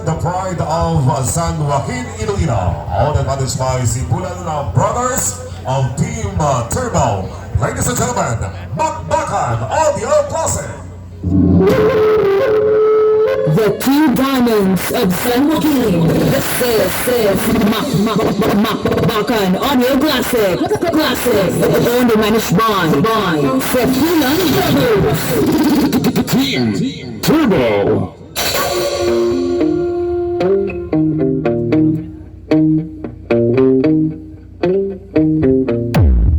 the pride of San Joaquin, Iloilo. All that managed by Sipulan Brothers of Team Turbo. Ladies and gentlemen, MAKBAKAN Audio Classic. The two diamonds of San Joaquin. This is MAKBAKAN Audio Classic. Owned and managed by Sipulan Brothers. Team Turbo.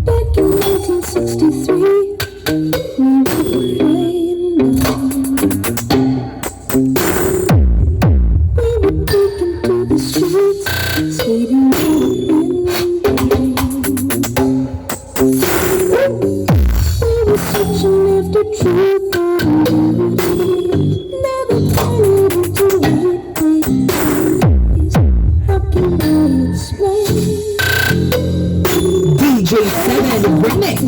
Back in 1963, we were playing we would take into the streets, skating in the rain. We were searching after truth and beauty, never tired into weird ways. How can I explain? DJ 7 Remix.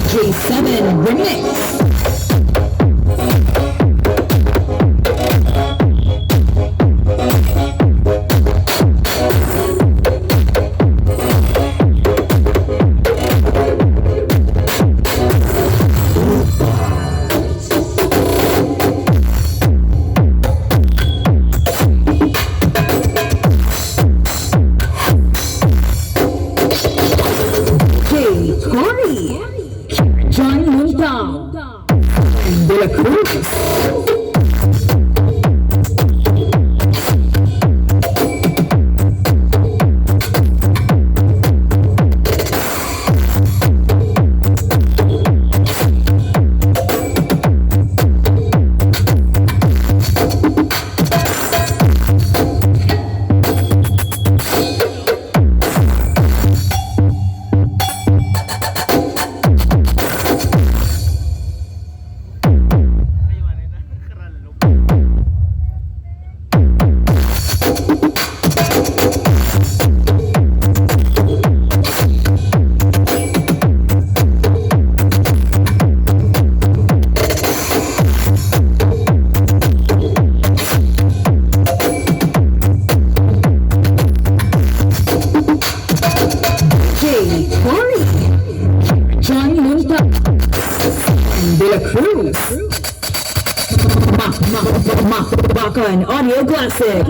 J7 Remix. De la Cruz. De la Cruz. MAKBAKAN Audio Classic.